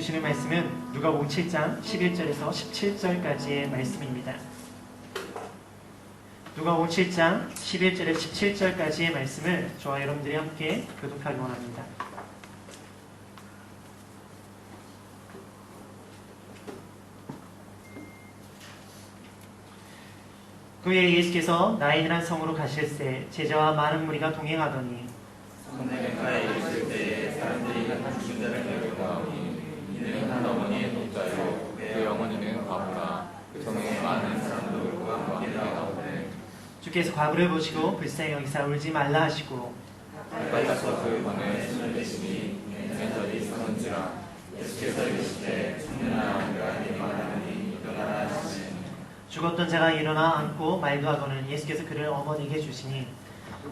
주시는 말씀은 누가복음 7장 11절에서 17절까지의 말씀입니다. 누가복음 7장 11절에서 17절까지의 말씀을 저와 여러분들이 함께 교독하기 원합니다. 그후에 예수께서 나인이란 성으로 가실새 제자와 많은 무리가 동행하더니 성내가에 있을 때에 사람들이 한 죽은 자를 데려오니 이는 한 어머니의 독자요 그 어머니는 과부라. 그 성에 많은 사람들과 함께 나오되 주께서 과부를 보시고 불쌍히 여기사 울지 말라 하시고 가까이 가서 그 방에 손을 대시니 냉전이 서는지라. 예수께서 이르시되 청년아 내가 말하니 일어나라 하시니 죽었던 자가 일어나 앉고 말도 하거늘 예수께서 그를 어머니에게 주시니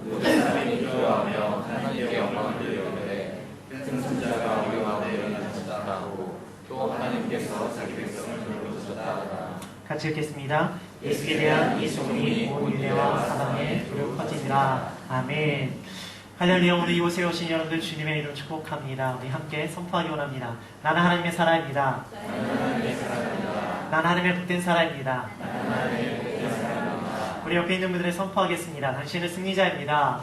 모든 사람이 기도하며 하나님께 영광을 돌리되 승천자가 우리 마음에 일어나셨다 하고 또 하나님께서 자기 백성을 돌보셨다 하라. 같이 읽겠습니다. 예수에 대한 이 소문이 온 유대와 사방에 두루 퍼지니라. 아멘. 할렐루야. 오늘 이곳에 오신 여러분들 주님의 이름 축복합니다. 우리 함께 선포하기 원합니다. 나는 하나님의 사람입니다. 나는 하나님의 복된 사람입니다. 우리 옆에 있는 분들의 선포하겠습니다. 당신은 승리자입니다.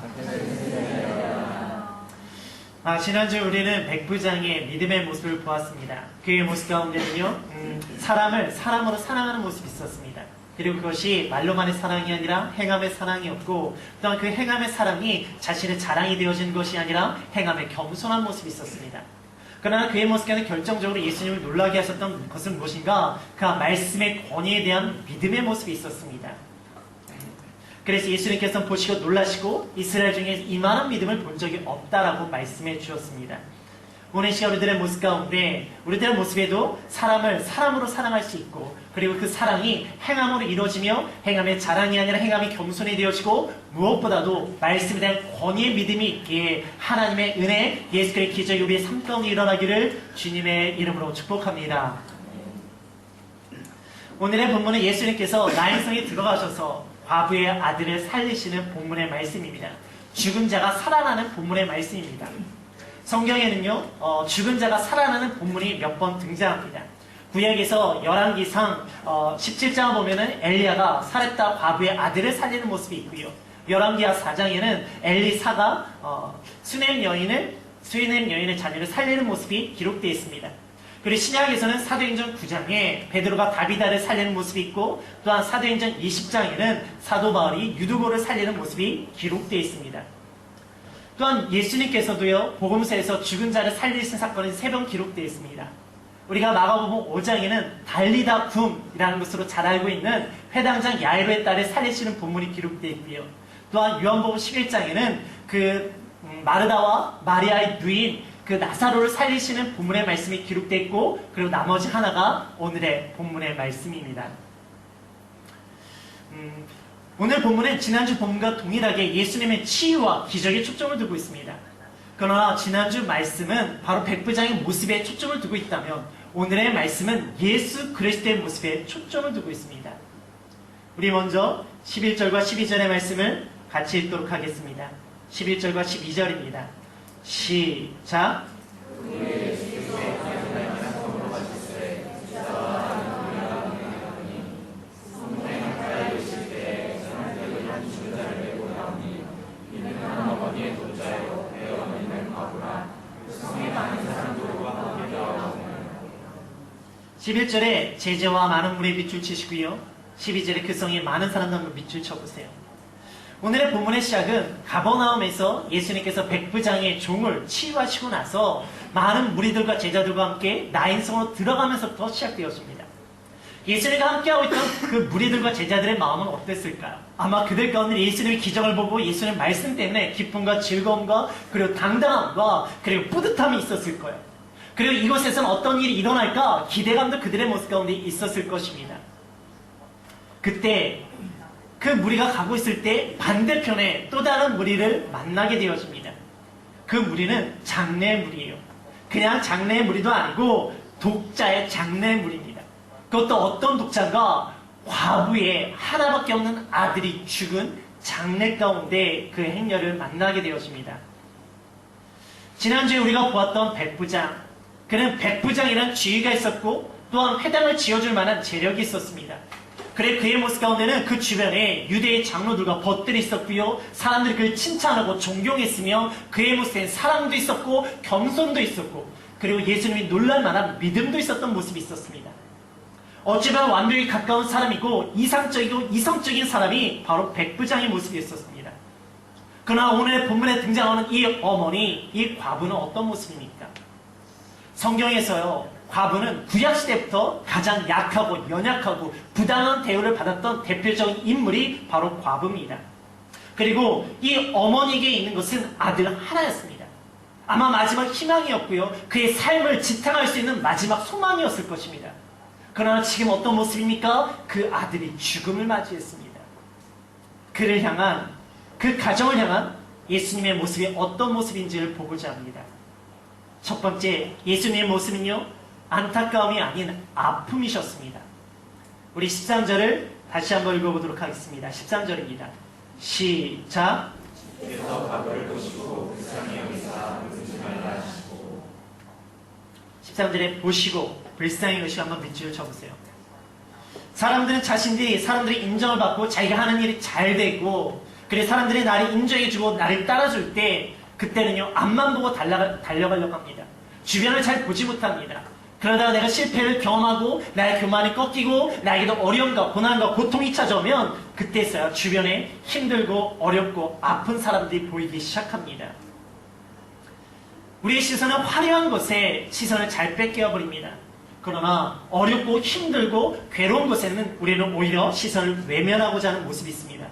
지난주 우리는 백부장의 믿음의 모습을 보았습니다. 그의 모습 가운데는요, 사람을 사람으로 사랑하는 모습이 있었습니다. 그리고 그것이 말로만의 사랑이 아니라 행함의 사랑이었고, 또한 그 행함의 사랑이 자신의 자랑이 되어진 것이 아니라 행함의 겸손한 모습이 있었습니다. 그러나 그의 모습에는 결정적으로 예수님을 놀라게 하셨던 것은 무엇인가? 그 말씀의 권위에 대한 믿음의 모습이 있었습니다. 그래서 예수님께서는 보시고 놀라시고 이스라엘 중에 이만한 믿음을 본 적이 없다라고 말씀해 주셨습니다. 오늘 시간 우리들의 모습 가운데 우리들의 모습에도 사람을 사람으로 사랑할 수 있고, 그리고 그 사랑이 행함으로 이루어지며 행함의 자랑이 아니라 행함이 겸손이 되어지고, 무엇보다도 말씀에 대한 권위의 믿음이 있기에 하나님의 은혜, 예수 그리스도의 기적이 우리의 삶 가운데 일어나기를 주님의 이름으로 축복합니다. 오늘의 본문은 예수님께서 나인성에 들어가셔서 과부의 아들을 살리시는 본문의 말씀입니다. 죽은 자가 살아나는 본문의 말씀입니다. 성경에는요, 죽은 자가 살아나는 본문이 몇 번 등장합니다. 구약에서 열왕기상 17장을 보면은 엘리야가 사렙다 과부의 아들을 살리는 모습이 있고요. 열왕기하 4장에는 엘리사가 수넴 여인의 자녀를 살리는 모습이 기록되어 있습니다. 그리고 신약에서는 사도행전 9장에 베드로가 다비다를 살리는 모습이 있고, 또한 사도행전 20장에는 사도 바울이 유두고를 살리는 모습이 기록되어 있습니다. 또한 예수님께서도요, 복음서에서 죽은 자를 살리신 사건이 3번 기록되어 있습니다. 우리가 마가복음 5장에는 달리다 굼이라는 것으로 잘 알고 있는 회당장 야이로의 딸을 살리시는 본문이 기록되어 있고요. 또한 요한복음 11장에는 그 마르다와 마리아의 누인 그 나사로를 살리시는 본문의 말씀이 기록되어 있고, 그리고 나머지 하나가 오늘의 본문의 말씀입니다. 오늘 본문은 지난주 본문과 동일하게 예수님의 치유와 기적에 초점을 두고 있습니다. 그러나 지난주 말씀은 바로 백부장의 모습에 초점을 두고 있다면, 오늘의 말씀은 예수 그리스도의 모습에 초점을 두고 있습니다. 우리 먼저 11절과 12절의 말씀을 같이 읽도록 하겠습니다. 11절과 12절입니다. 시작. (11) 절에 제자와 많은 물에 밑줄 치시고요, 12절에 그 성에 많은 사람들과 밑줄 쳐보세요. 오늘의 본문의 시작은 가버나움에서 예수님께서 백부장의 종을 치유하시고 나서 많은 무리들과 제자들과 함께 나인성으로 들어가면서부터 시작되었습니다. 예수님과 함께하고 있던 그 무리들과 제자들의 마음은 어땠을까요? 아마 그들 가운데 예수님의 기적을 보고 예수님의 말씀 때문에 기쁨과 즐거움과 그리고 당당함과 그리고 뿌듯함이 있었을 거예요. 그리고 이곳에서는 어떤 일이 일어날까 기대감도 그들의 모습 가운데 있었을 것입니다. 그때 그 무리가 가고 있을 때 반대편에 또 다른 무리를 만나게 되어집니다. 그 무리는 장래의 무리예요. 그냥 장래의 무리도 아니고 독자의 장래의 무리입니다. 그것도 어떤 독자가 과부의 하나밖에 없는 아들이 죽은 장래 가운데 그 행렬을 만나게 되어집니다. 지난주에 우리가 보았던 백부장, 그는 백부장이라는 지위가 있었고 또한 회당을 지어줄 만한 재력이 있었습니다. 그래 그의 모습 가운데는 그 주변에 유대의 장로들과 벗들이 있었고요. 사람들이 그를 칭찬하고 존경했으며 그의 모습엔 사랑도 있었고 겸손도 있었고 그리고 예수님이 놀랄만한 믿음도 있었던 모습이 있었습니다. 어찌보면 완벽에 가까운 사람이고 이상적이고 이성적인 사람이 바로 백부장의 모습이었습니다. 그러나 오늘 본문에 등장하는 이 어머니, 이 과부는 어떤 모습입니까? 성경에서요, 과부는 구약시대부터 가장 약하고 연약하고 부당한 대우를 받았던 대표적인 인물이 바로 과부입니다. 그리고 이 어머니에게 있는 것은 아들 하나였습니다. 아마 마지막 희망이었고요. 그의 삶을 지탱할 수 있는 마지막 소망이었을 것입니다. 그러나 지금 어떤 모습입니까? 그 아들이 죽음을 맞이했습니다. 그를 향한, 그 가정을 향한 예수님의 모습이 어떤 모습인지를 보고자 합니다. 첫 번째, 예수님의 모습은요, 안타까움이 아닌 아픔이셨습니다. 우리 13절을 다시 한번 읽어보도록 하겠습니다. 13절입니다. 시작. 그래서 과부를 보시고 불쌍히 여기사 울지 말라 하시고 13절에 보시고 불쌍히 여기시고 한번 밑줄을 쳐보세요. 사람들이 인정을 받고 자기가 하는 일이 잘 되고 그래 사람들이 나를 인정해주고 나를 따라줄 때 그때는요 앞만 보고 달려가려고 합니다. 주변을 잘 보지 못합니다. 그러다가 내가 실패를 경험하고 나의 교만이 꺾이고 나에게도 어려움과 고난과 고통이 찾아오면 그때서야 주변에 힘들고 어렵고 아픈 사람들이 보이기 시작합니다. 우리의 시선은 화려한 것에 시선을 잘 뺏겨버립니다. 그러나 어렵고 힘들고 괴로운 곳에는 우리는 오히려 시선을 외면하고자 하는 모습이 있습니다.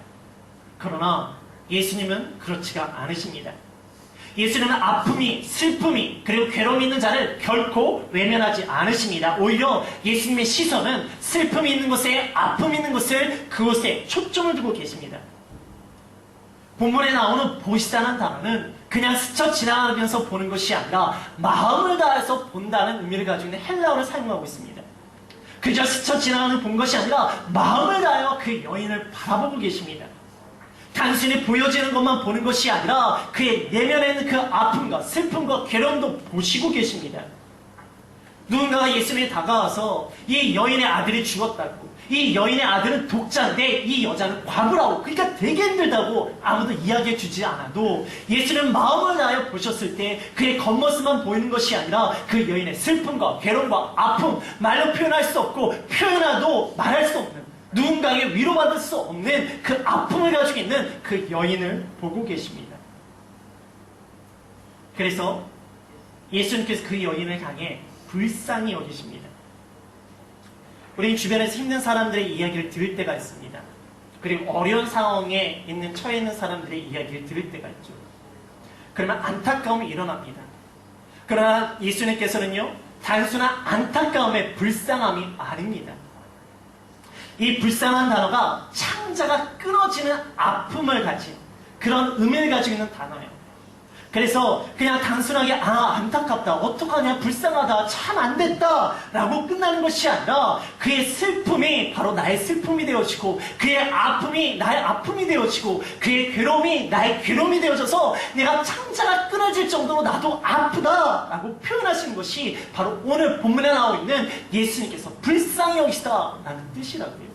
그러나 예수님은 그렇지가 않으십니다. 예수님은 아픔이, 슬픔이, 그리고 괴로움이 있는 자를 결코 외면하지 않으십니다. 오히려 예수님의 시선은 슬픔이 있는 곳에, 아픔이 있는 곳을 그곳에 초점을 두고 계십니다. 본문에 나오는 보시다는 단어는 그냥 스쳐 지나가면서 보는 것이 아니라 마음을 다해서 본다는 의미를 가지고 있는 헬라어를 사용하고 있습니다. 그저 스쳐 지나가는 본 것이 아니라 마음을 다하여 그 여인을 바라보고 계십니다. 단순히 보여지는 것만 보는 것이 아니라 그의 내면에 있는 그 아픔과 슬픔과 괴로움도 보시고 계십니다. 누군가가 예수님에 다가와서 이 여인의 아들이 죽었다고, 이 여인의 아들은 독자인데 이 여자는 과부라고, 그러니까 되게 힘들다고 아무도 이야기해 주지 않아도 예수는 마음을 다하여 보셨을 때 그의 겉모습만 보이는 것이 아니라 그 여인의 슬픔과 괴로움과 아픔, 말로 표현할 수 없고 표현해도 말할 수 없는, 누군가에게 위로받을 수 없는 그 아픔을 가지고 있는 그 여인을 보고 계십니다. 그래서 예수님께서 그 여인을 향해 불쌍히 여기십니다. 우리는 주변에서 힘든 사람들의 이야기를 들을 때가 있습니다. 그리고 어려운 상황에 처해 있는 사람들의 이야기를 들을 때가 있죠. 그러면 안타까움이 일어납니다. 그러나 예수님께서는요, 단순한 안타까움의 불쌍함이 아닙니다. 이 불쌍한 단어가 창자가 끊어지는 아픔을 가진 그런 의미를 가지고 있는 단어예요. 그래서 그냥 단순하게 안타깝다, 어떡하냐, 불쌍하다, 참 안됐다 라고 끝나는 것이 아니라 그의 슬픔이 바로 나의 슬픔이 되어지고 그의 아픔이 나의 아픔이 되어지고 그의 괴로움이 나의 괴로움이 되어져서 내가 창자가 끊어질 정도로 나도 아프다 라고 표현하시는 것이 바로 오늘 본문에 나오고 있는 예수님께서 불쌍히 여기시다 라는 뜻이라고요.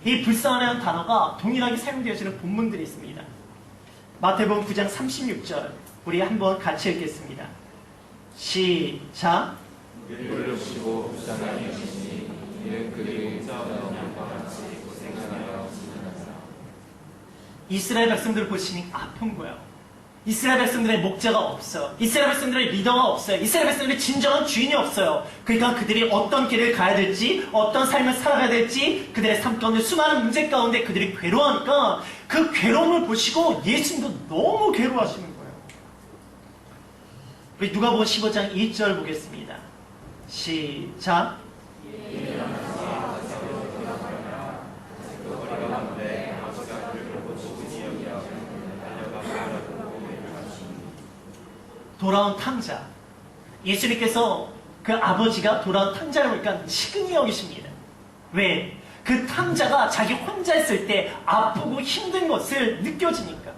이 불쌍하다는 단어가 동일하게 사용되어지는 본문들이 있습니다. 마태복음 9장 36절 우리 한번 같이 읽겠습니다. 시작. 그를 보시고 불쌍히 여기시니 이는 그들이 싸우는 것과 같이 고생하여 지나가사. 이스라엘 백성들을 보시니 아픈 거예요. 이스라엘 백성들의 목자가 없어요. 이스라엘 백성들의 리더가 없어요. 이스라엘 백성들의 진정한 주인이 없어요. 그러니까 그들이 어떤 길을 가야 될지, 어떤 삶을 살아가야 될지, 그들의 삶 가운데 수많은 문제 가운데 그들이 괴로워하니까 그 괴로움을 보시고 예수님도 너무 괴로워하시는 거예요. 우리 누가복음 15장 1절 보겠습니다. 시작. 돌아온 탕자. 예수님께서 그 아버지가 돌아온 탕자를 보니까 치근히 여기십니다. 왜? 그 탕자가 자기 혼자 있을 때 아프고 힘든 것을 느껴지니까.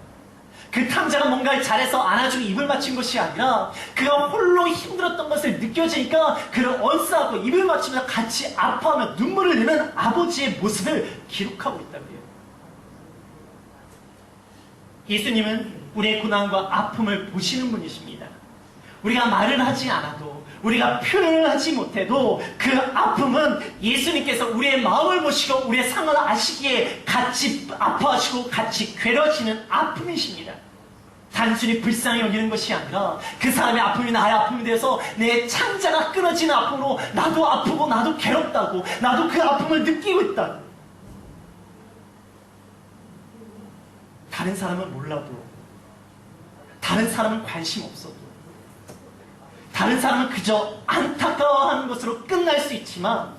그 탕자가 뭔가를 잘해서 안아주고 입을 맞춘 것이 아니라 그가 홀로 힘들었던 것을 느껴지니까 그를 언싸고 입을 맞추면서 같이 아파하며 눈물을 내는 아버지의 모습을 기록하고 있다고요. 예수님은 우리의 고난과 아픔을 보시는 분이십니다. 우리가 말을 하지 않아도, 우리가 표현을 하지 못해도 그 아픔은 예수님께서 우리의 마음을 보시고 우리의 상황을 아시기에 같이 아파하시고 같이 괴로워지는 아픔이십니다. 단순히 불쌍히 여기는 것이 아니라 그 사람의 아픔이 나의 아픔이 되어서 내 창자가 끊어지는 아픔으로 나도 아프고 나도 괴롭다고, 나도 그 아픔을 느끼고 있다. 다른 사람은 몰라도, 다른 사람은 관심 없어도, 다른 사람은 그저 안타까워하는 것으로 끝날 수 있지만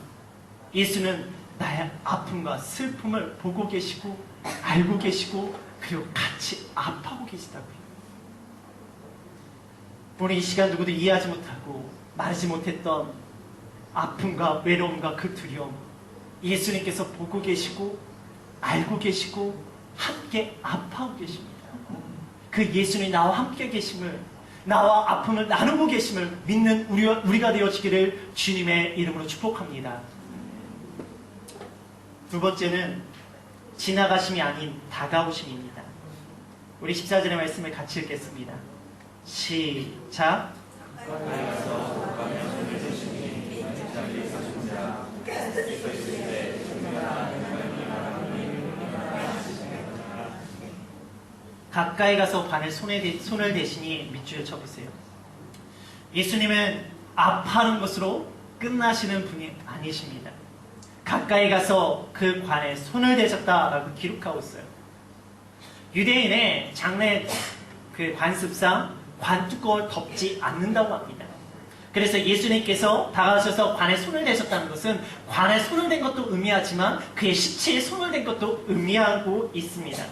예수는 나의 아픔과 슬픔을 보고 계시고 알고 계시고 그리고 같이 아파하고 계시다고요. 오늘 이 시간 누구도 이해하지 못하고 말하지 못했던 아픔과 외로움과 그 두려움, 예수님께서 보고 계시고 알고 계시고 함께 아파하고 계십니다. 그 예수님이 나와 함께 계심을, 나와 아픔을 나누고 계심을 믿는 우리가 되어지기를 주님의 이름으로 축복합니다. 두 번째는 지나가심이 아닌 다가오심입니다. 우리 14절의 말씀을 같이 읽겠습니다. 시작. 가까이 가서 관에 손을 대시니 밑줄을 쳐보세요. 예수님은 아파하는 것으로 끝나시는 분이 아니십니다. 가까이 가서 그 관에 손을 대셨다라고 기록하고 있어요. 유대인의 장례 그 관습상 관뚜껑을 덮지 않는다고 합니다. 그래서 예수님께서 다가가셔서 관에 손을 대셨다는 것은 관에 손을 댄 것도 의미하지만 그의 시체에 손을 댄 것도 의미하고 있습니다.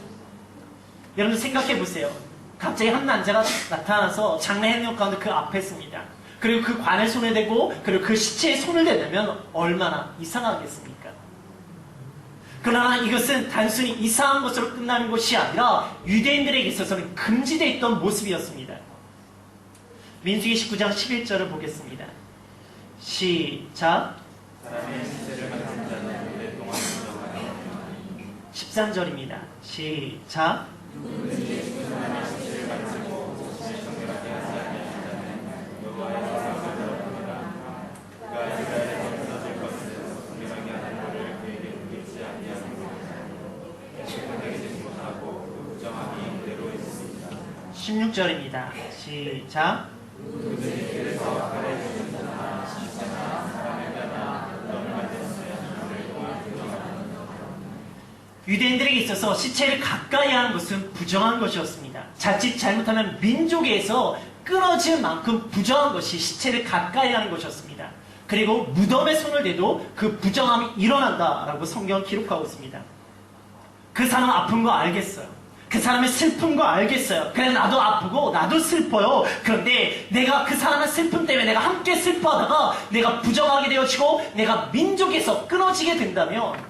여러분 생각해 보세요. 갑자기 한 남자가 나타나서 장례 행렬 가운데 그 앞에 있습니다. 그리고 그 관에 손을 대고 그리고 그 시체에 손을 대면 얼마나 이상하겠습니까? 그러나 이것은 단순히 이상한 것으로 끝나는 것이 아니라 유대인들에게 있어서는 금지되어 있던 모습이었습니다. 민수기 19장 11절을 보겠습니다. 시작. 13절입니다. 시작. (16절입니다) 시작. 유대인들에게 있어서 시체를 가까이 하는 것은 부정한 것이었습니다. 자칫 잘못하면 민족에서 끊어질 만큼 부정한 것이 시체를 가까이 하는 것이었습니다. 그리고 무덤에 손을 대도 그 부정함이 일어난다라고 성경은 기록하고 있습니다. 그 사람은 아픈 거 알겠어요. 그 사람의 슬픈 거 알겠어요. 그래서 나도 아프고 나도 슬퍼요. 그런데 내가 그 사람의 슬픔 때문에 내가 함께 슬퍼하다가 내가 부정하게 되어지고 내가 민족에서 끊어지게 된다면,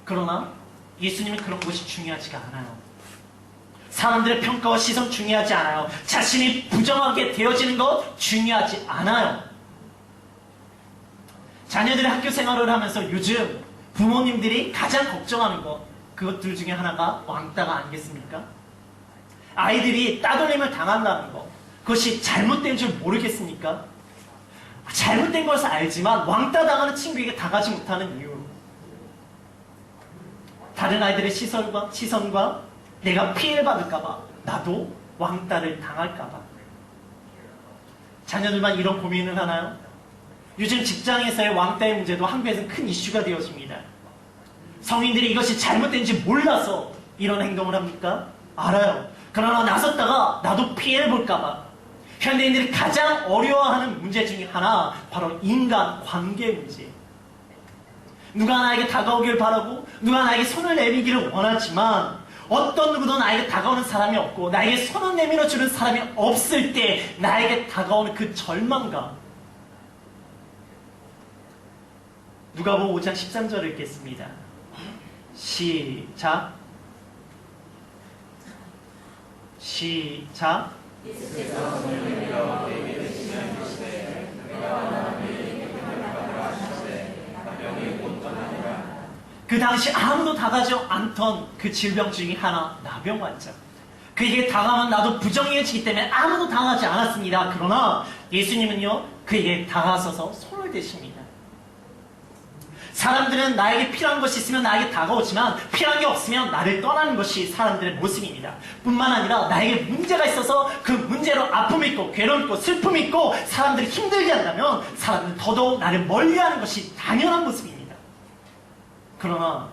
그러나 예수님은 그런 것이 중요하지가 않아요. 사람들의 평가와 시선 중요하지 않아요. 자신이 부정하게 되어지는 것 중요하지 않아요. 자녀들의 학교 생활을 하면서 요즘 부모님들이 가장 걱정하는 것, 그것들 중에 하나가 왕따가 아니겠습니까? 아이들이 따돌림을 당한다는 것, 그것이 잘못된 줄 모르겠습니까? 잘못된 것을 알지만 왕따 당하는 친구에게 다가지 못하는 이유, 다른 아이들의 시선과 내가 피해를 받을까봐, 나도 왕따를 당할까봐. 자녀들만 이런 고민을 하나요? 요즘 직장에서의 왕따의 문제도 한국에서는 큰 이슈가 되어집니다. 성인들이 이것이 잘못된지 몰라서 이런 행동을 합니까? 알아요. 그러나 나섰다가 나도 피해를 볼까봐. 현대인들이 가장 어려워하는 문제 중에 하나, 바로 인간 관계 문제. 누가 나에게 다가오길 바라고 누가 나에게 손을 내밀기를 원하지만 어떤 누구도 나에게 다가오는 사람이 없고 나에게 손을 내밀어주는 사람이 없을 때 나에게 다가오는 그 절망감. 누가복음 5장 13절을 읽겠습니다. 시작. 시작. 그 당시 아무도 다가지 않던 그 질병 중에 하나, 나병 환자. 그에게 다가면 나도 부정이어지기 때문에 아무도 당하지 않았습니다. 그러나 예수님은요, 그에게 다가서서 손을 대십니다. 사람들은 나에게 필요한 것이 있으면 나에게 다가오지만 필요한 게 없으면 나를 떠나는 것이 사람들의 모습입니다. 뿐만 아니라 나에게 문제가 있어서 그 문제로 아픔이 있고 괴로움 있고 슬픔이 있고 사람들이 힘들게 한다면 사람들은 더더욱 나를 멀리하는 것이 당연한 모습입니다. 그러나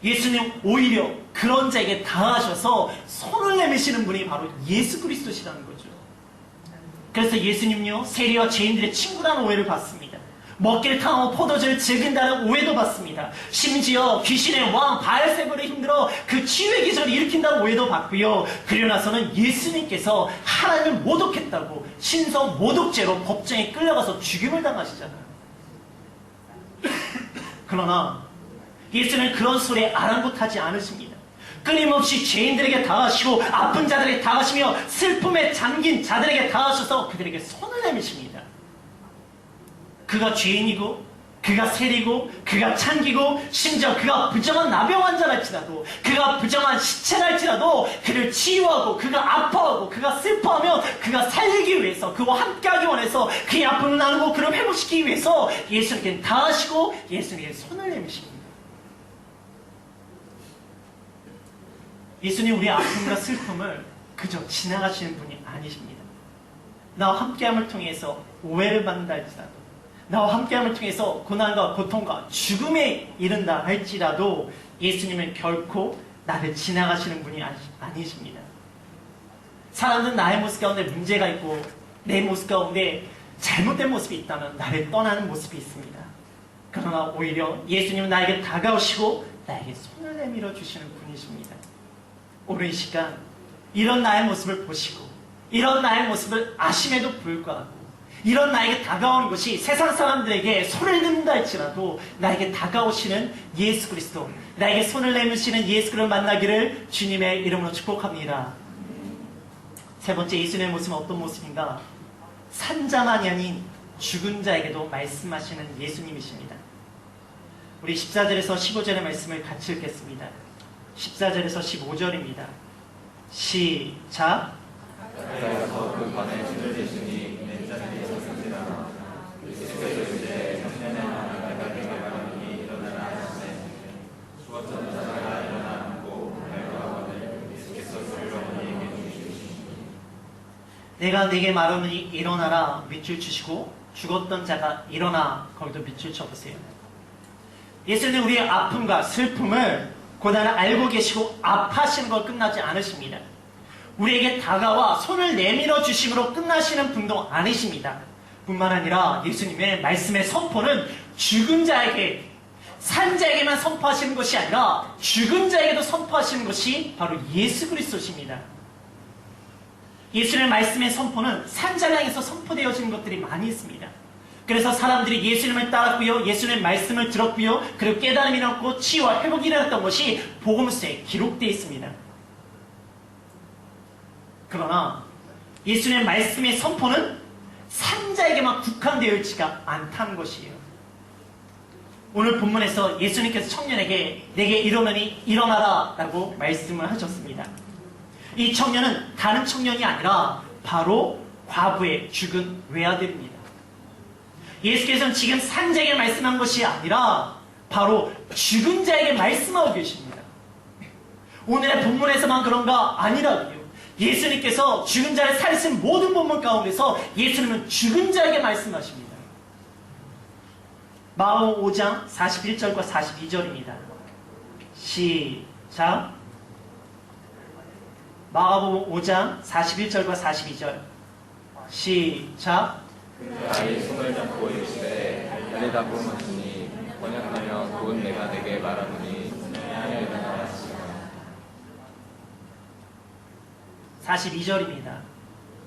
예수님 오히려 그런 자에게 다가가셔서 손을 내미시는 분이 바로 예수 그리스도시라는 거죠. 그래서 예수님요, 세리와 죄인들의 친구라는 오해를 받습니다. 먹기를 탕하고 포도주를 즐긴다는 오해도 받습니다. 심지어 귀신의 왕 바알세불에 힘들어 그 치유의 기적을 일으킨다는 오해도 받고요. 그리고 나서는 예수님께서 하나님을 모독했다고 신성 모독죄로 법정에 끌려가서 죽임을 당하시잖아요. 그러나 예수는 그런 소리에 아랑곳하지 않으십니다. 끊임없이 죄인들에게 다가가시고 아픈 자들에게 다가가시며 슬픔에 잠긴 자들에게 다가가셔서 그들에게 손을 내미십니다. 그가 죄인이고 그가 세리고 그가 창기고 심지어 그가 부정한 나병 환자랄지라도 그가 부정한 시체랄지라도 그를 치유하고 그가 아파하고 그가 슬퍼하며 그가 살리기 위해서 그와 함께하기 원해서 그의 아픔을 나누고 그를 회복시키기 위해서 예수님께 다하시고 예수님께 손을 내미십니다. 예수님 우리의 아픔과 슬픔을 그저 지나가시는 분이 아니십니다. 나와 함께함을 통해서 오해를 받는다 할지라도 나와 함께함을 통해서 고난과 고통과 죽음에 이른다 할지라도 예수님은 결코 나를 지나가시는 분이 아니십니다. 사람들은 나의 모습 가운데 문제가 있고 내 모습 가운데 잘못된 모습이 있다면 나를 떠나는 모습이 있습니다. 그러나 오히려 예수님은 나에게 다가오시고 나에게 손을 내밀어 주시는 분이십니다. 오늘 이 시간 이런 나의 모습을 보시고 이런 나의 모습을 아심에도 불구하고 이런 나에게 다가오는 것이 세상 사람들에게 손을 든다 할지라도 나에게 다가오시는 예수 그리스도, 나에게 손을 내미시는 예수 그리스도를 만나기를 주님의 이름으로 축복합니다. 세 번째, 예수님의 모습은 어떤 모습인가? 산자만이 아닌 죽은 자에게도 말씀하시는 예수님이십니다. 우리 14절에서 15절의 말씀을 같이 읽겠습니다. 14절에서 15절입니다. 시작. 가까이서 그 관에 줄을 대시니 내 자리에 섰습니다. 이제 청년의 마음을 밝게 말하니 일어나라 하시네. 죽었던 자가 일어나고 발과하거늘 예수께서 그를 어머니에게 주시니 내가 네게 말하니 일어나라 밑줄 치시고 죽었던 자가 일어나 거기도 밑줄 쳐보세요. 예수님은 우리의 아픔과 슬픔을 고난을 알고 계시고 아파하시는 걸 끝나지 않으십니다. 우리에게 다가와 손을 내밀어 주심으로 끝나시는 분도 아니십니다. 뿐만 아니라 예수님의 말씀의 선포는 죽은 자에게, 산 자에게만 선포하시는 것이 아니라 죽은 자에게도 선포하시는 것이 바로 예수 그리스도십니다. 예수님의 말씀의 선포는 산 자를 향해서 선포되어지는 것들이 많이 있습니다. 그래서 사람들이 예수님을 따랐고요, 예수님의 말씀을 들었고요, 그리고 깨달음이 일어났고 치유와 회복이 일어났던 것이 복음서에 기록되어 있습니다. 그러나 예수님의 말씀의 선포는 산자에게만 국한되어 있지가 않다는 것이에요. 오늘 본문에서 예수님께서 청년에게 내게 이르노니 일어나라 라고 말씀을 하셨습니다. 이 청년은 다른 청년이 아니라 바로 과부의 죽은 외아들입니다. 예수께서는 지금 산자에게 말씀한 것이 아니라 바로 죽은 자에게 말씀하고 계십니다. 오늘의 본문에서만 그런가? 아니라고요. 예수님께서 죽은 자를 살리신 모든 본문 가운데서 예수님은 죽은 자에게 말씀하십니다. 마가복음 5장 41절과 42절입니다. 시작. 마가복음 5장 41절과 42절. 시작. 아이 손을 잡고 이르시되 내리다보 하시니 번역하면 곧 내가 내게 말하노니 일어나라 하시니라. 42절입니다.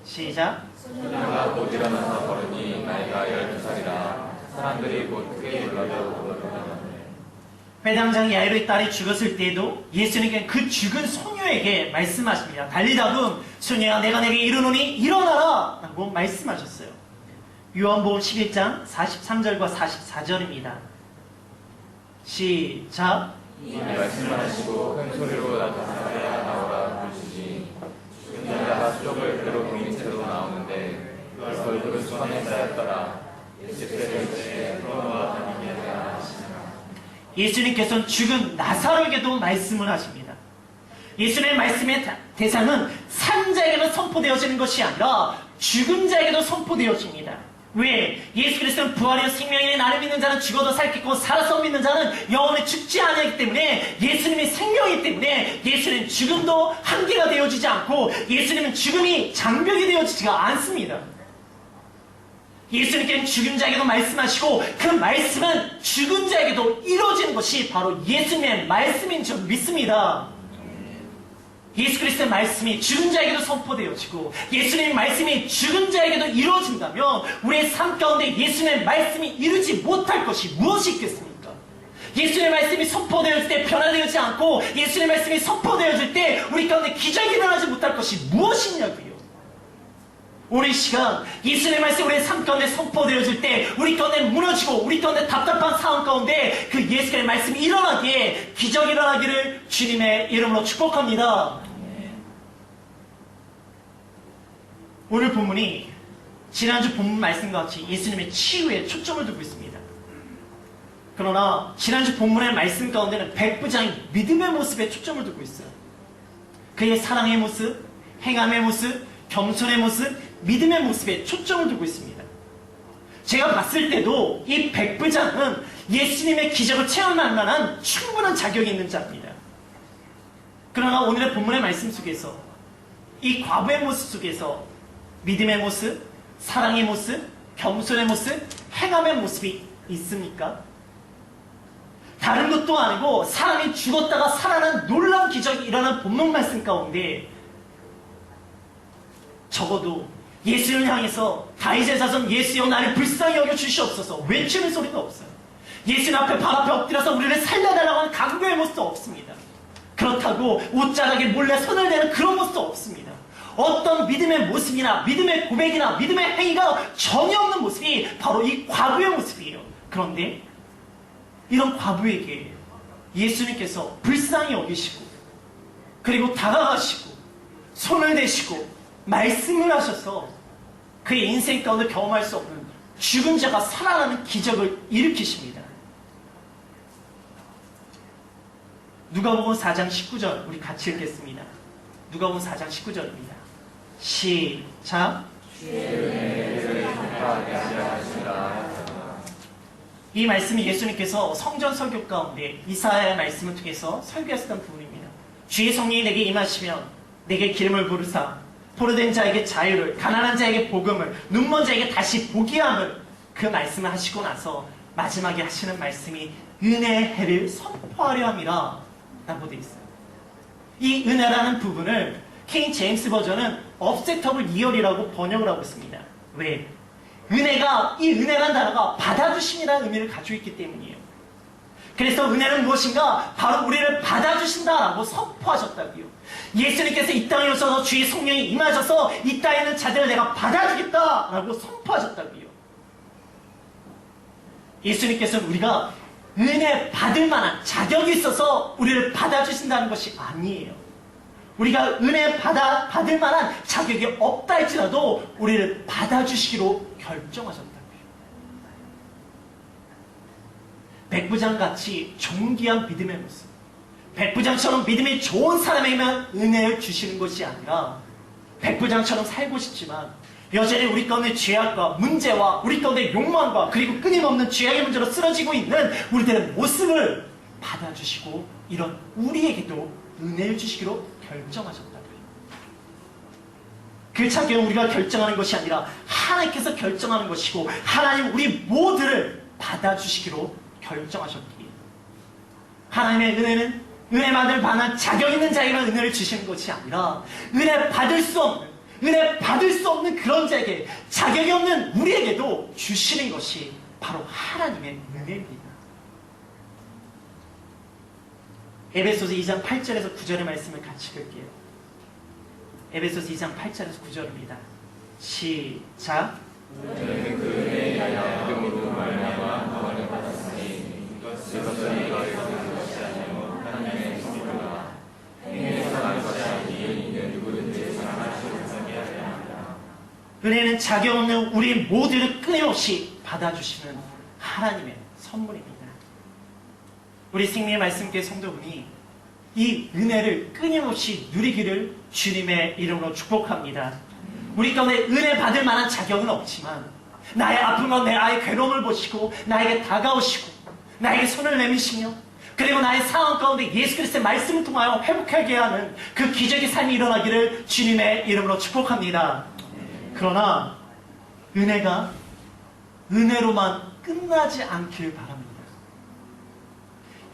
시작. 소녀가 곧 일어나서 걸으니 나이가 12살이라 사람들이 곧 크게 놀라고 그러더니 회당장 야이로의 딸이 죽었을 때에도 예수님께서 그 죽은 소녀에게 말씀하십니다. 달리다금 소녀야 내가 내게 이르노니 일어나라 라고 말씀하셨어요. 요한복음 11장 43절과 44절입니다. 시작. 이 말씀을 하시고 큰 소리로 나타나야 나오라 부르시니 죽은 자가 수족을 그로 동인 채로 나오는데 그 얼굴은 수건에 쌓였더라. 예수께서 이제 풀어놓아 다니게 하라 하시니라. 예수님께서는 죽은 나사로에게도 말씀을 하십니다. 예수님의 말씀의 대상은 산 자에게만 선포되어지는 것이 아니라 죽은 자에게도 선포되어집니다. 왜? 예수 그리스도는 부활이요 생명이니 나를 믿는 자는 죽어도 살겠고 살아서 믿는 자는 영원히 죽지 아니하기 때문에 예수님이 생명이기 때문에 예수님은 죽음도 한계가 되어지지 않고 예수님은 죽음이 장벽이 되어지지가 않습니다. 예수님께는 죽은 자에게도 말씀하시고 그 말씀은 죽은 자에게도 이루어지는 것이 바로 예수님의 말씀인 줄 믿습니다. 예수 그리스도의 말씀이 죽은 자에게도 선포되어지고 예수님의 말씀이 죽은 자에게도 이루어진다면 우리의 삶 가운데 예수님의 말씀이 이루지 못할 것이 무엇이 있겠습니까? 예수님의 말씀이 선포되어질 때 변화되지 않고 예수님의 말씀이 선포되어질 때 우리 가운데 기적이 일어나지 못할 것이 무엇이냐고요. 오늘 시간 예수님의 말씀이 우리의 삶 가운데 선포되어질 때 우리 가운데 무너지고 우리 가운데 답답한 상황 가운데 그 예수님의 말씀이 일어나기에 기적이 일어나기를 주님의 이름으로 축복합니다. 오늘 본문이 지난주 본문 말씀과 같이 예수님의 치유에 초점을 두고 있습니다. 그러나 지난주 본문의 말씀 가운데는 백부장이 믿음의 모습에 초점을 두고 있어요. 그의 사랑의 모습, 행함의 모습, 겸손의 모습, 믿음의 모습에 초점을 두고 있습니다. 제가 봤을 때도 이 백부장은 예수님의 기적을 체험할 만한 충분한 자격이 있는 자입니다. 그러나 오늘의 본문의 말씀 속에서 이 과부의 모습 속에서 믿음의 모습, 사랑의 모습, 겸손의 모습, 행함의 모습이 있습니까? 다른 것도 아니고 사람이 죽었다가 살아난 놀라운 기적이 일어난 본문 말씀 가운데 적어도 예수를 향해서 다윗의 자손 예수여 나를 불쌍히 여겨 주시옵소서 외치는 소리도 없어요. 예수님 앞에 발 앞에 엎드려서 우리를 살려달라고 하는 간구의 모습도 없습니다. 그렇다고 옷자락에 몰래 손을 대는 그런 모습도 없습니다. 어떤 믿음의 모습이나 믿음의 고백이나 믿음의 행위가 전혀 없는 모습이 바로 이 과부의 모습이에요. 그런데 이런 과부에게 예수님께서 불쌍히 여기시고 그리고 다가가시고 손을 대시고 말씀을 하셔서 그의 인생 가운데 경험할 수 없는 죽은 자가 살아나는 기적을 일으키십니다. 누가복음 4장 19절 우리 같이 읽겠습니다. 누가복음 4장 19절입니다. 시작. 이 말씀이 예수님께서 성전 설교 가운데 이사야의 말씀을 통해서 설교하셨던 부분입니다. 주의 성령이 내게 임하시면 내게 기름을 부르사 포로된 자에게 자유를 가난한 자에게 복음을 눈먼 자에게 다시 보게 함을 그 말씀을 하시고 나서 마지막에 하시는 말씀이 은혜의 해를 선포하려 함이라 라고 되어 있어요. 이 은혜라는 부분을 킹 제임스 버전은 obsectable year이라고 번역을 하고 있습니다. 왜? 은혜가 이 은혜라는 단어가 받아주심이라는 의미를 가지고 있기 때문이에요. 그래서 은혜는 무엇인가? 바로 우리를 받아주신다라고 선포하셨다고요. 예수님께서 이 땅에 오셔서 주의 성령이 임하셔서 이 땅에 있는 자들을 내가 받아주겠다라고 선포하셨다고요. 예수님께서는 우리가 은혜 받을 만한 자격이 있어서 우리를 받아주신다는 것이 아니에요. 우리가 은혜 받을 만한 자격이 없다 할지라도 우리를 받아주시기로 결정하셨다고요. 백부장같이 존귀한 믿음의 모습, 백부장처럼 믿음이 좋은 사람에게만 은혜를 주시는 것이 아니라 백부장처럼 살고 싶지만 여전히 우리 가운데 죄악과 문제와 우리 가운데 욕망과 그리고 끊임없는 죄악의 문제로 쓰러지고 있는 우리들의 모습을 받아주시고 이런 우리에게도 은혜를 주시기로 결정하셨다고요. 그 자격은 우리가 결정하는 것이 아니라 하나님께서 결정하는 것이고 하나님 우리 모두를 받아주시기로 결정하셨기에 하나님의 은혜는 은혜 받을 만한 자격 있는 자에게만 은혜를 주시는 것이 아니라 은혜 받을 수 없는 그런 자에게 자격이 없는 우리에게도 주시는 것이 바로 하나님의 은혜입니다. 에베소서 2장 8절에서 9절의 말씀을 같이 읽을게요. 에베소서 2장 8절에서 9절입니다. 시작. 저희는 그 은혜에 믿음으로 말미암아 구원을 받았으니 이것은 너희가 이루는 것이 아니요 하나님의 선물이라. 행위에서 난 것이 아니니 누구든지 사랑하시고 하게 하려 합니다. 은혜는 자격 없는 우리 모두를 끊임없이 받아주시는 하나님의 선물입니다. 우리 생명의 말씀께 성도분이 이 은혜를 끊임없이 누리기를 주님의 이름으로 축복합니다. 우리 가운데 은혜 받을 만한 자격은 없지만 나의 아픔과 나의 괴로움을 보시고 나에게 다가오시고 나에게 손을 내미시며 그리고 나의 상황 가운데 예수 그리스도의 말씀을 통하여 회복하게 하는 그 기적의 삶이 일어나기를 주님의 이름으로 축복합니다. 그러나 은혜가 은혜로만 끝나지 않길 바랍니다.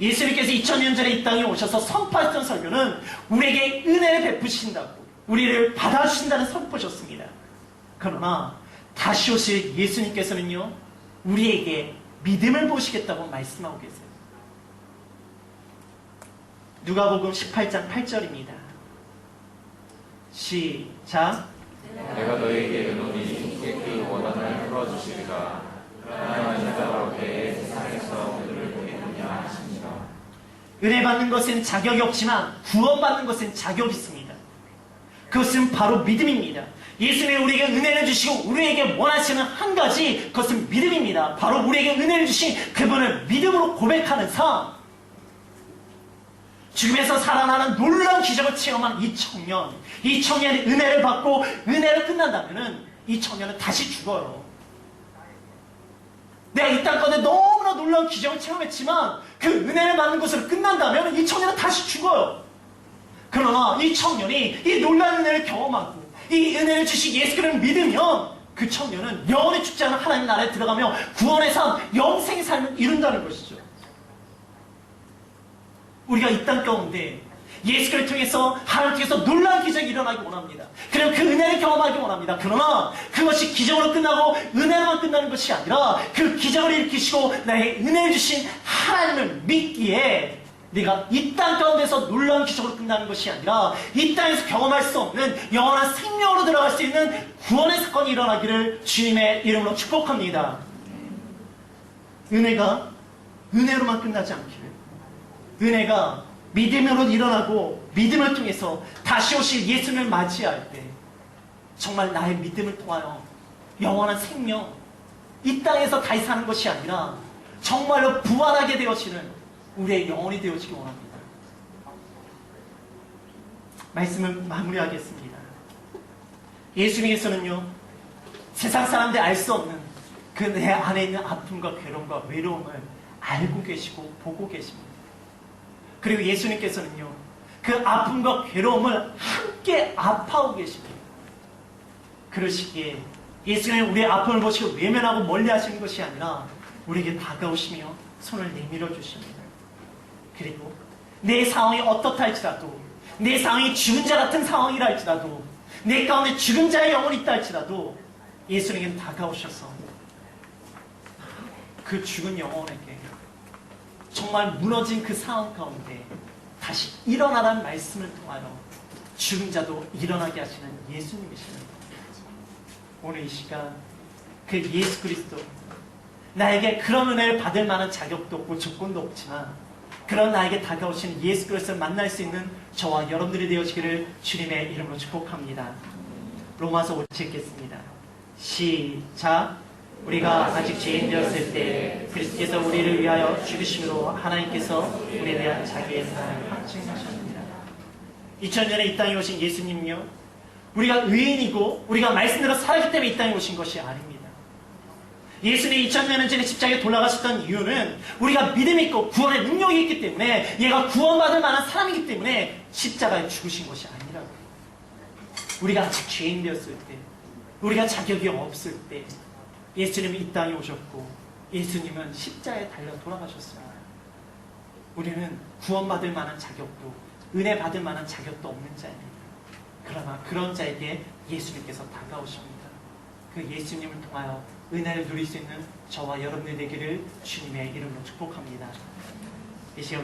예수님께서 2000년 전에 이 땅에 오셔서 선포하셨던 설교는 우리에게 은혜를 베푸신다고 우리를 받아주신다는 선포셨습니다. 그러나 다시 오실 예수님께서는요 우리에게 믿음을 보시겠다고 말씀하고 계세요. 누가복음 18장 8절입니다. 시작. 내가 너희에게 이르노니 그 원한을 풀어주시리라. 하나님 자로 때에 세상에서 그들을 보내느냐 하십니다. 은혜 받는 것은 자격이 없지만 구원받는 것은 자격이 있습니다. 그것은 바로 믿음입니다. 예수님이 우리에게 은혜를 주시고 우리에게 원하시는 한 가지 그것은 믿음입니다. 바로 우리에게 은혜를 주신 그분을 믿음으로 고백하는 삶. 죽음에서 살아나는 놀라운 기적을 체험한 이 청년이 은혜를 받고 은혜를 끝난다면 이 청년은 다시 죽어요. 내가 이 땅 가운데 너무나 놀라운 기적을 체험했지만 그 은혜를 받는 것으로 끝난다면 이 청년은 다시 죽어요. 그러나 이 청년이 이 놀라운 은혜를 경험하고 이 은혜를 주신 예수 그리스도를 믿으면 그 청년은 영원히 죽지 않은 하나님 나라에 들어가며 구원의 삶, 영생의 삶을 이룬다는 것이죠. 우리가 이 땅 가운데 예수 그리스도를 통해서 하나님 통해서 놀라운 기적이 일어나기 원합니다. 그리고 그 은혜를 경험하기 원합니다. 그러나 그것이 기적으로 끝나고 은혜로만 끝나는 것이 아니라 그 기적을 일으키시고 나에게 은혜를 주신 하나님을 믿기에 내가 이 땅 가운데서 놀라운 기적으로 끝나는 것이 아니라 이 땅에서 경험할 수 없는 영원한 생명으로 들어갈 수 있는 구원의 사건이 일어나기를 주님의 이름으로 축복합니다. 은혜가 은혜로만 끝나지 않기를, 은혜가 믿음으로 일어나고 믿음을 통해서 다시 오실 예수님을 맞이할 때 정말 나의 믿음을 통하여 영원한 생명, 이 땅에서 다시 사는 것이 아니라 정말로 부활하게 되어지는 우리의 영혼이 되어지기 원합니다. 말씀을 마무리하겠습니다. 예수님께서는요 세상 사람들이 알 수 없는 그 내 안에 있는 아픔과 괴로움과 외로움을 알고 계시고 보고 계십니다. 그리고 예수님께서는요 그 아픔과 괴로움을 함께 아파하고 계십니다. 그러시기에 예수님은 우리의 아픔을 보시고 외면하고 멀리 하시는 것이 아니라 우리에게 다가오시며 손을 내밀어 주십니다. 그리고 내 상황이 어떻다 할지라도, 내 상황이 죽은 자 같은 상황이라 할지라도, 내 가운데 죽은 자의 영혼이 있다 할지라도 예수님은 다가오셔서 그 죽은 영혼에게 정말 무너진 그 상황 가운데 다시 일어나라는 말씀을 통하여 죽은 자도 일어나게 하시는 예수님이시는 오늘 이 시간 그 예수 그리스도, 나에게 그런 은혜를 받을 만한 자격도 없고 조건도 없지만 그런 나에게 다가오시는 예수 그리스도를 만날 수 있는 저와 여러분들이 되어지기를 주님의 이름으로 축복합니다. 로마서 5절 읽겠습니다. 시작. 우리가 아직 죄인 되었을 때 그리스도께서 우리를 위하여 죽으심으로 하나님께서 우리에 대한 자기의 사랑을 확증하셨습니다. 2000년에 이 땅에 오신 예수님은요 우리가 의인이고 우리가 말씀대로 살았기 때문에 이 땅에 오신 것이 아닙니다. 예수님이 2000년 전에 십자가에 돌아가셨던 이유는 우리가 믿음이 있고 구원의 능력이 있기 때문에 얘가 구원받을 만한 사람이기 때문에 십자가에 죽으신 것이 아니라고요. 우리가 아직 죄인 되었을 때, 우리가 자격이 없을 때 예수님이 이 땅에 오셨고 예수님은 십자가에 달려 돌아가셨습니다. 우리는 구원받을 만한 자격도 은혜 받을 만한 자격도 없는 자입니다. 그러나 그런 자에게 예수님께서 다가오십니다. 그 예수님을 통하여 은혜를 누릴 수 있는 저와 여러분들 되기를 주님의 이름으로 축복합니다. 이 시간